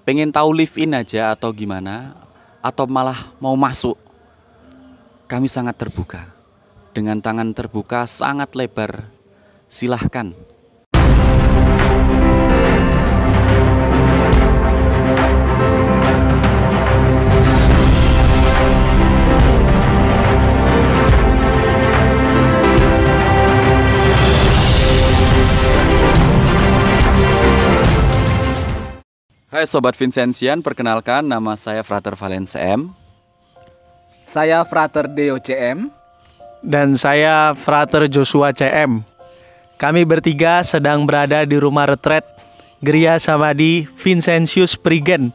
pengen tahu live in aja atau gimana, atau malah mau masuk, kami sangat terbuka. Dengan tangan terbuka sangat lebar, silahkan. Hai Sobat Vincentian, perkenalkan nama saya Frater Valens M. Saya Frater Deo CM. Dan saya Frater Joshua CM. Kami bertiga sedang berada di rumah retret Geria Samadhi Vincentius Prigen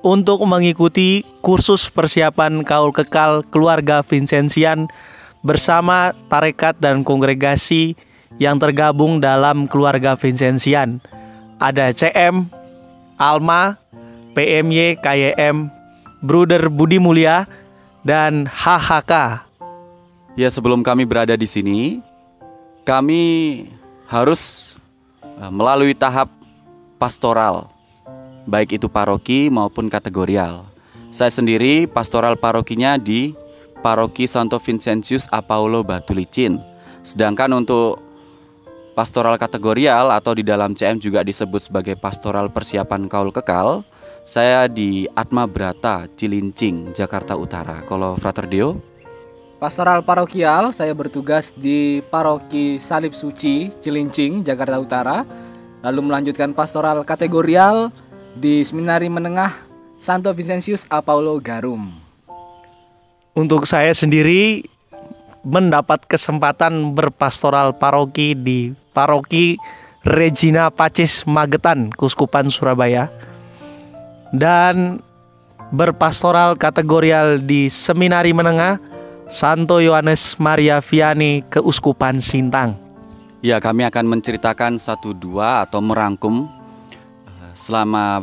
untuk mengikuti kursus persiapan kaul kekal keluarga Vincentian bersama tarekat dan kongregasi yang tergabung dalam keluarga Vincentian. Ada CM, Alma, PMY, KYM, Bruder Budi Mulia, dan HHK. Ya, sebelum kami berada di sini, kami harus melalui tahap pastoral, baik itu paroki maupun kategorial. Saya sendiri pastoral parokinya di Paroki Santo Vincentius Apaulo Batu Licin. Sedangkan untuk pastoral kategorial atau di dalam CM juga disebut sebagai pastoral persiapan kaul kekal, saya di Atma Brata, Cilincing, Jakarta Utara. Kalau Frater Deo? Pastoral parokial, saya bertugas di Paroki Salib Suci, Cilincing, Jakarta Utara. Lalu melanjutkan pastoral kategorial di Seminari Menengah Santo Vincentius Apaulo Garum. Untuk saya sendiri mendapat kesempatan berpastoral paroki di Paroki Regina Pacis Magetan, Kuskupan Surabaya, dan berpastoral kategorial di Seminari Menengah Santo Yohanes Maria Vianney, Keuskupan Sintang. Ya, kami akan menceritakan satu dua atau merangkum selama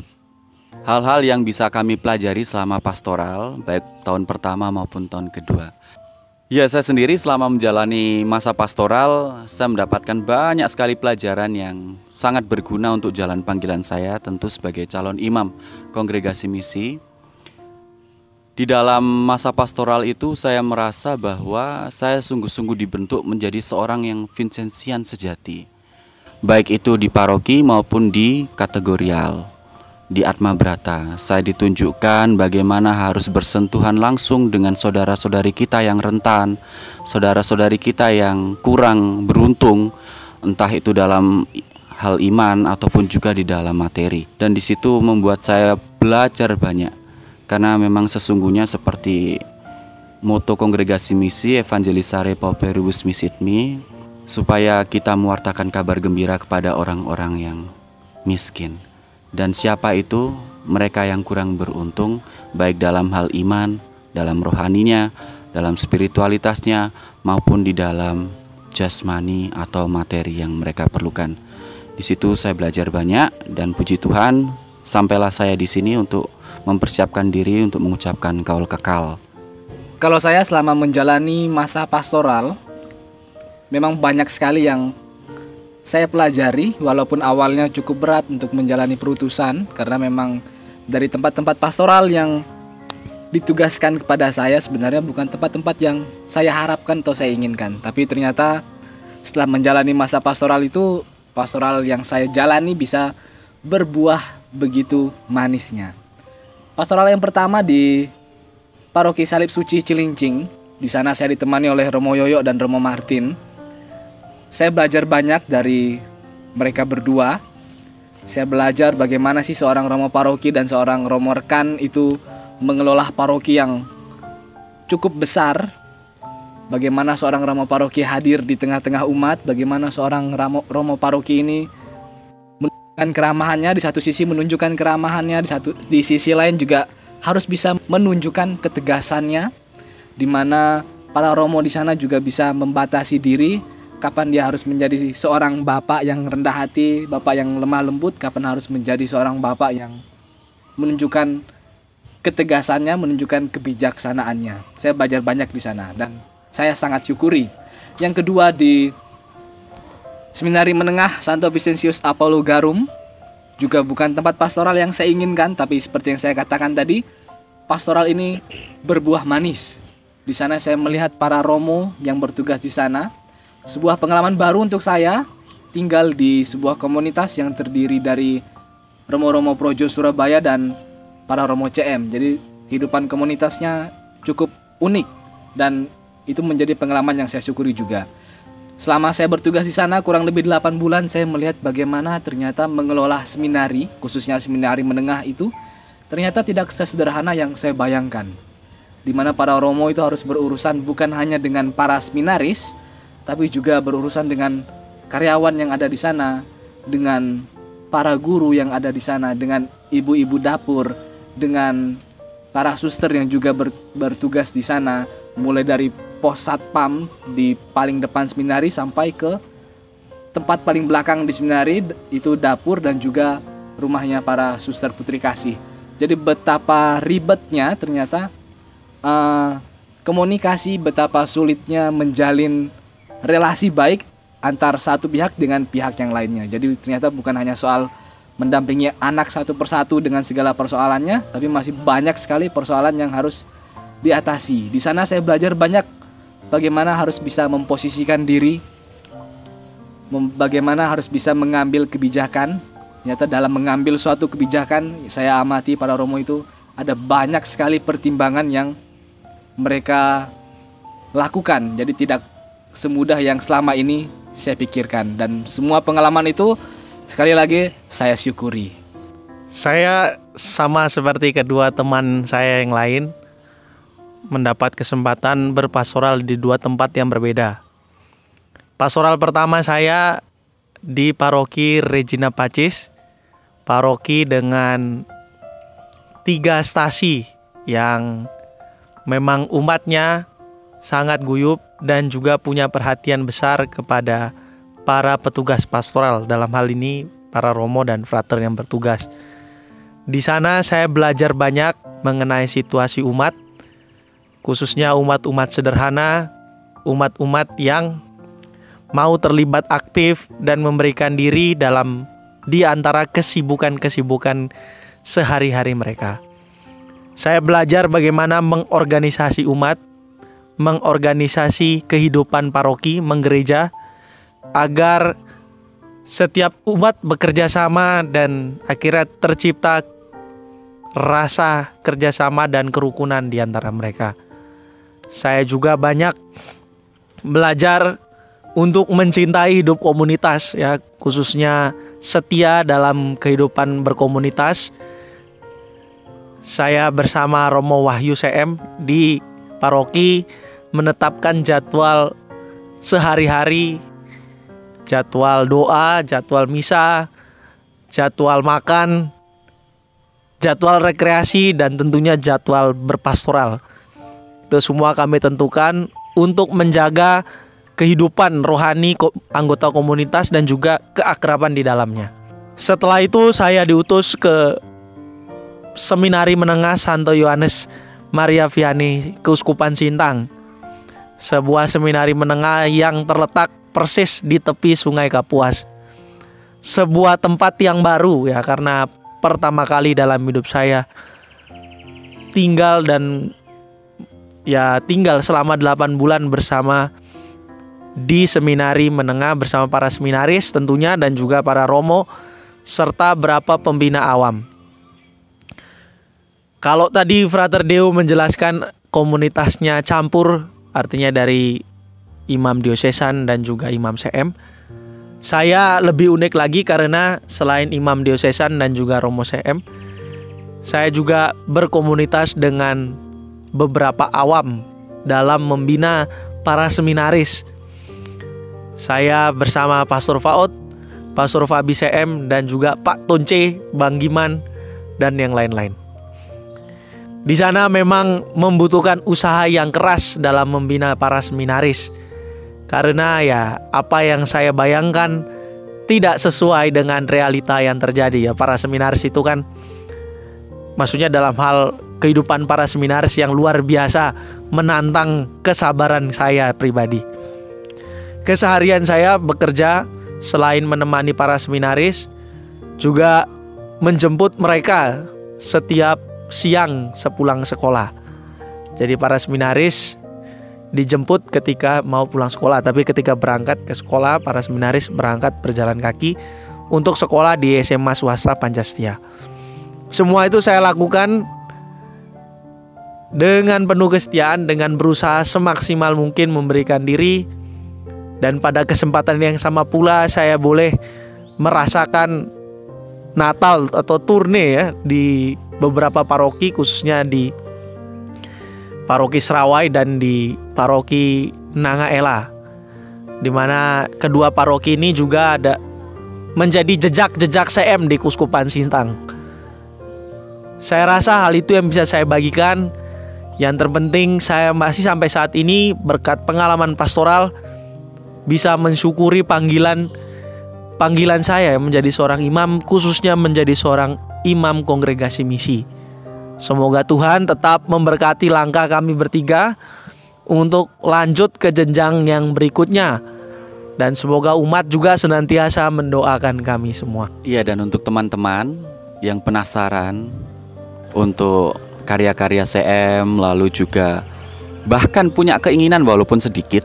hal-hal yang bisa kami pelajari selama pastoral, baik tahun pertama maupun tahun kedua. Ya, saya sendiri selama menjalani masa pastoral, saya mendapatkan banyak sekali pelajaran yang sangat berguna untuk jalan panggilan saya, tentu sebagai calon imam kongregasi misi. Di dalam masa pastoral itu saya merasa bahwa saya sungguh-sungguh dibentuk menjadi seorang yang Vincentian sejati, baik itu di paroki maupun di kategorial. Di Atma Brata, saya ditunjukkan bagaimana harus bersentuhan langsung dengan saudara-saudari kita yang rentan, saudara-saudari kita yang kurang beruntung, entah itu dalam hal iman ataupun juga di dalam materi. Dan di situ membuat saya belajar banyak, karena memang sesungguhnya seperti moto kongregasi misi Evangelisare Pauperibus Misit Me, supaya kita mewartakan kabar gembira kepada orang-orang yang miskin. Dan siapa itu? Mereka yang kurang beruntung, baik dalam hal iman, dalam rohaninya, dalam spiritualitasnya, maupun di dalam jasmani atau materi yang mereka perlukan. Di situ saya belajar banyak, dan puji Tuhan, sampailah saya di sini untuk mempersiapkan diri untuk mengucapkan kaul kekal. Kalau saya selama menjalani masa pastoral, memang banyak sekali yang saya pelajari, walaupun awalnya cukup berat untuk menjalani perutusan, karena memang dari tempat-tempat pastoral yang ditugaskan kepada saya sebenarnya bukan tempat-tempat yang saya harapkan atau saya inginkan. Tapi ternyata setelah menjalani masa pastoral itu, pastoral yang saya jalani bisa berbuah begitu manisnya. Pastoral yang pertama di Paroki Salib Suci Cilincing. Di sana saya ditemani oleh Romo Yoyo dan Romo Martin. Saya belajar banyak dari mereka berdua. Saya belajar bagaimana sih seorang Romo Paroki dan seorang Romo Rekan itu mengelola paroki yang cukup besar. Bagaimana seorang Romo Paroki hadir di tengah-tengah umat. Bagaimana seorang Romo Paroki ini menunjukkan keramahannya, di satu sisi menunjukkan keramahannya, di sisi lain juga harus bisa menunjukkan ketegasannya, di mana para Romo di sana juga bisa membatasi diri. Kapan dia harus menjadi seorang bapak yang rendah hati, bapak yang lemah lembut, kapan harus menjadi seorang bapak yang menunjukkan ketegasannya, menunjukkan kebijaksanaannya. Saya belajar banyak di sana dan saya sangat syukuri. Yang kedua di Seminari Menengah Santo Vincentius Apaulo Garum, juga bukan tempat pastoral yang saya inginkan, tapi seperti yang saya katakan tadi, pastoral ini berbuah manis. Di sana saya melihat para romo yang bertugas di sana. Sebuah pengalaman baru untuk saya, tinggal di sebuah komunitas yang terdiri dari romo-romo Projo Surabaya dan para romo CM. Jadi kehidupan komunitasnya cukup unik dan itu menjadi pengalaman yang saya syukuri juga. Selama saya bertugas di sana kurang lebih 8 bulan, saya melihat bagaimana ternyata mengelola seminari, khususnya seminari menengah itu ternyata tidak sesederhana yang saya bayangkan. Di mana para romo itu harus berurusan bukan hanya dengan para seminaris, tapi juga berurusan dengan karyawan yang ada di sana, dengan para guru yang ada di sana, dengan ibu-ibu dapur, dengan para suster yang juga bertugas di sana, mulai dari pos satpam di paling depan seminari sampai ke tempat paling belakang di seminari, itu dapur dan juga rumahnya para suster putri kasih. Jadi betapa ribetnya ternyata komunikasi, betapa sulitnya menjalin relasi baik antar satu pihak dengan pihak yang lainnya. Jadi ternyata bukan hanya soal mendampingi anak satu persatu dengan segala persoalannya, tapi masih banyak sekali persoalan yang harus diatasi. Di sana saya belajar banyak bagaimana harus bisa memposisikan diri, bagaimana harus bisa mengambil kebijakan. Ternyata dalam mengambil suatu kebijakan, saya amati para romo itu ada banyak sekali pertimbangan yang mereka lakukan. Jadi tidak semudah yang selama ini saya pikirkan. Dan semua pengalaman itu sekali lagi saya syukuri. Saya sama seperti kedua teman saya yang lain, mendapat kesempatan berpastoral di 2 tempat yang berbeda. Pastoral pertama saya di paroki Regina Pacis, paroki dengan 3 stasi yang memang umatnya sangat guyup dan juga punya perhatian besar kepada para petugas pastoral, dalam hal ini para romo dan frater yang bertugas. Di sana saya belajar banyak mengenai situasi umat, khususnya umat-umat sederhana, umat-umat yang mau terlibat aktif dan memberikan diri di antara kesibukan-kesibukan sehari-hari mereka. Saya belajar bagaimana mengorganisasi umat, mengorganisasi kehidupan paroki, menggereja, agar setiap umat bekerja sama dan akhirnya tercipta rasa kerjasama dan kerukunan di antara mereka. Saya juga banyak belajar untuk mencintai hidup komunitas, ya, khususnya setia dalam kehidupan berkomunitas. Saya bersama Romo Wahyu CM di paroki menetapkan jadwal sehari-hari, jadwal doa, jadwal misa, jadwal makan, jadwal rekreasi, dan tentunya jadwal berpastoral. Itu semua kami tentukan untuk menjaga kehidupan rohani anggota komunitas dan juga keakraban di dalamnya. Setelah itu saya diutus ke Seminari Menengah Santo Yohanes Maria Vianney Keuskupan Sintang, sebuah seminari menengah yang terletak persis di tepi Sungai Kapuas. Sebuah tempat yang baru, ya, karena pertama kali dalam hidup saya tinggal selama 8 bulan bersama di seminari menengah bersama para seminaris tentunya dan juga para romo serta berapa pembina awam. Kalau tadi Frater Deo menjelaskan komunitasnya campur, artinya dari imam diosesan dan juga imam CM, saya lebih unik lagi karena selain imam diosesan dan juga romo CM, saya juga berkomunitas dengan beberapa awam dalam membina para seminaris. Saya bersama Pastor Faud, Pastor Fabi CM, dan juga Pak Tonce, Bang Giman, dan yang lain-lain. Di sana memang membutuhkan usaha yang keras dalam membina para seminaris. Karena ya apa yang saya bayangkan tidak sesuai dengan realita yang terjadi, ya. Para seminaris itu kan, maksudnya dalam hal kehidupan para seminaris yang luar biasa menantang kesabaran saya pribadi. Keseharian saya bekerja selain menemani para seminaris, juga menjemput mereka setiap siang sepulang sekolah. Jadi para seminaris dijemput ketika mau pulang sekolah, tapi ketika berangkat ke sekolah, para seminaris berangkat berjalan kaki untuk sekolah di SMA swasta Pancastia. Semua itu saya lakukan dengan penuh kesetiaan, dengan berusaha semaksimal mungkin memberikan diri. Dan pada kesempatan yang sama pula saya boleh merasakan Natal atau turne ya di beberapa paroki, khususnya di paroki Serawai dan di paroki Nangaela, di mana kedua paroki ini juga ada menjadi jejak-jejak CM di Kuskupan Sintang. Saya rasa hal itu yang bisa saya bagikan. Yang terpenting saya masih sampai saat ini berkat pengalaman pastoral bisa mensyukuri panggilan saya menjadi seorang imam, khususnya menjadi seorang imam kongregasi misi. Semoga Tuhan tetap memberkati langkah kami bertiga untuk lanjut ke jenjang yang berikutnya. Dan semoga umat juga senantiasa mendoakan kami semua. Iya, dan untuk teman-teman yang penasaran untuk karya-karya CM, lalu juga bahkan punya keinginan walaupun sedikit,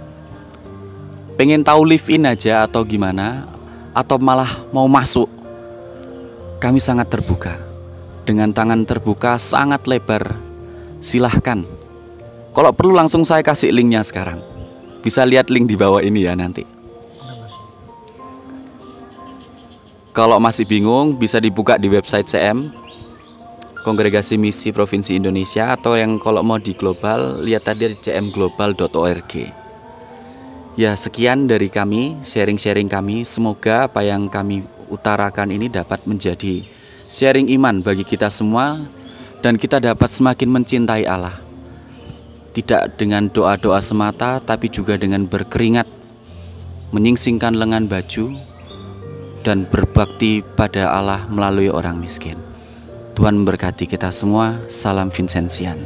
pengen tahu live in aja atau gimana, atau malah mau masuk, kami sangat terbuka. Dengan tangan terbuka sangat lebar. Silahkan. Kalau perlu langsung saya kasih linknya sekarang. Bisa lihat link di bawah ini ya nanti. Kalau masih bingung bisa dibuka di website CM, Kongregasi Misi Provinsi Indonesia, atau yang kalau mau di global lihat tadi di cmglobal.org. Ya, sekian dari kami, sharing-sharing kami. Semoga apa yang kami utarakan ini dapat menjadi sharing iman bagi kita semua, dan kita dapat semakin mencintai Allah. Tidak dengan doa-doa semata, tapi juga dengan berkeringat, menyingsingkan lengan baju, dan berbakti pada Allah melalui orang miskin. Tuhan memberkati kita semua. Salam Vincentian.